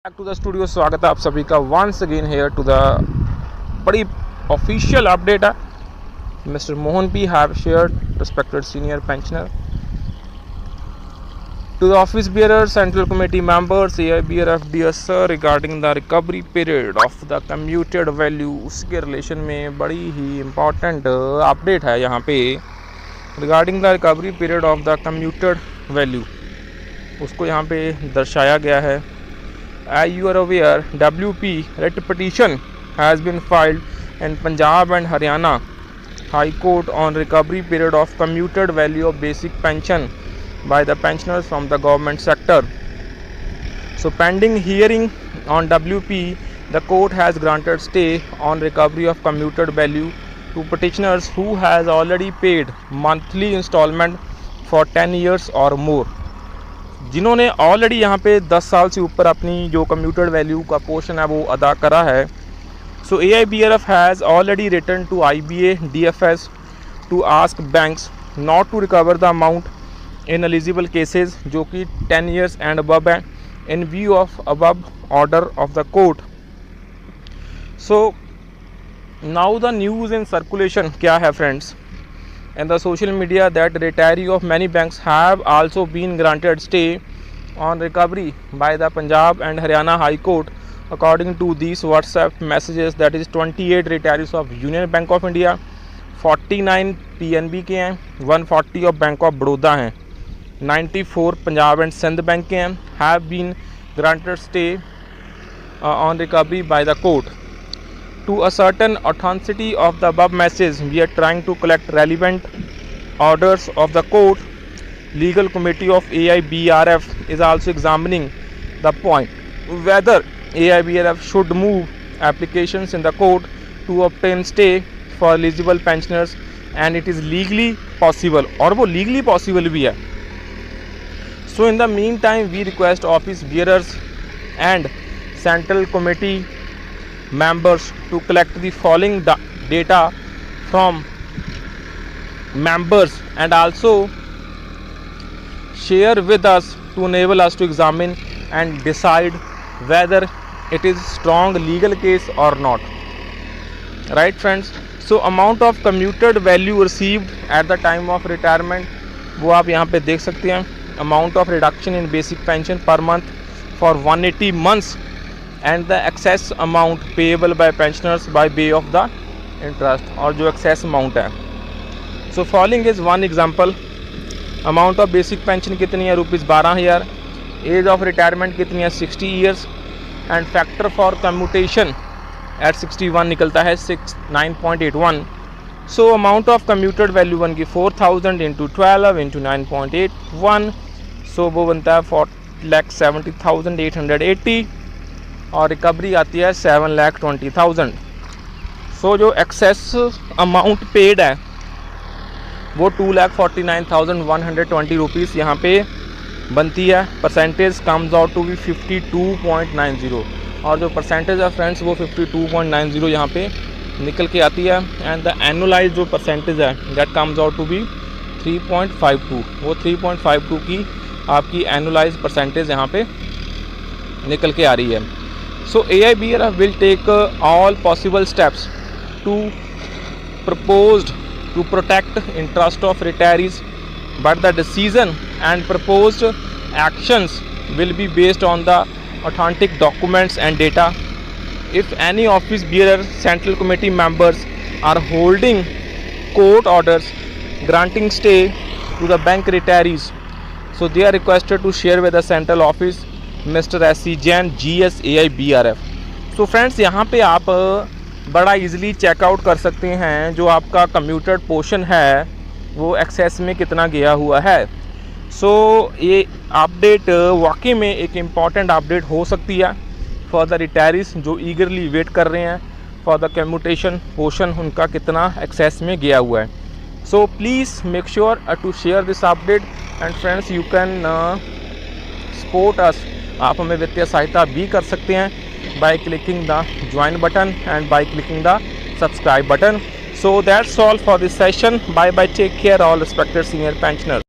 Back to the studio. स्वागत है आप सभी का once again here to the बड़ी ऑफिशियल अपडेट है। Mister Mohan P have shared respected senior pensioner to the office bearers, central committee members, AIBRF dear sir, regarding the recovery period of the commuted value। उसके relation में बड़ी ही important update है यहाँ पे regarding the recovery period of the commuted value। उसको यहाँ पे दर्शाया गया है। As you are aware, WP writ petition has been filed in Punjab and Haryana High Court on recovery period of commuted value of basic pension by the pensioners from the government sector. So pending hearing on WP, the court has granted stay on recovery of commuted value to petitioners who has already paid monthly installment for 10 years or more। जिन्होंने already यहाँ पे 10 साल से ऊपर अपनी जो commuted value का portion है वो अदा करा है। So AIBRF has already written to IBA DFS to ask banks not to recover the amount in eligible cases जो कि 10 ईयर्स एंड अबव है in view of above order of the court. So now the news in circulation क्या है friends in the social media that retiree of many banks have also been granted stay on recovery by the Punjab and Haryana High Court according to these WhatsApp messages। that is 28 retirees of Union Bank of India, 49 PNB के हैं, 140 of Bank of Baroda हैं, 94 Punjab and Sindh Bank के हैं have been granted stay on recovery by the court। To ascertain authenticity of the above message, we are trying to collect relevant orders of the court. Legal committee of AIBRF is also examining the point whether AIBRF should move applications in the court to obtain stay for eligible pensioners, and it is legally possible और वो legally possible भी है। So in the meantime, we request office bearers and central committee members to collect the following data from members and also share with us to enable us to examine and decide whether it is strong legal case or not, right friends। so amount of commuted value received at the time of retirement वो आप यहाँ पे देख सकते हैं। amount of reduction in basic pension per month for 180 months and the excess amount payable by pensioners by way of the interest और जो excess amount है। so following is one example। amount of basic pension कितनी है ₹12,000। age of retirement कितनी है 60 years and factor for commutation at 61 निकलता है 9.81। so amount of commuted value बन गई 4,000 into 12 into 9.81। so वो बनता है 4,70,880 और रिकवरी आती है 7,20,000। सो जो एक्सेस अमाउंट पेड है वो 2,49,120 रुपीज़ यहाँ पे बनती है। Percentage comes out to be 52.90 और जो परसेंटेज है फ्रेंड्स वो 52.90 यहाँ पे निकल के आती है। एंड द एनुअलाइज जो परसेंटेज है that comes out to be 3.52। वो 3.52 की आपकी एनुअलाइज परसेंटेज यहाँ पे निकल के आ रही है। So AIBRF will take all possible steps to proposed to protect interest of retirees, but the decision and proposed actions will be based on the authentic documents and data। if any office bearer central committee members are holding court orders granting stay to the bank retirees, so they are requested to share with the central office mister SC Jain GS AIBRF। So friends यहाँ पे आप बड़ा easily checkout कर सकते हैं जो आपका commuted portion है वो एक्सेस में कितना गया हुआ है। सो ये अपडेट वाकई में एक इम्पॉर्टेंट अपडेट हो सकती है फॉर द रिटायरीज जो ईगरली वेट कर रहे हैं फॉर द कम्यूटेशन पोर्शन उनका कितना एक्सेस में गया हुआ है। So please make sure to share this update and friends you can support us. आप हमें वित्तीय सहायता भी कर सकते हैं by clicking the join button and by clicking the subscribe button. So that's all for this session. Bye bye, take care all respected senior pensioners.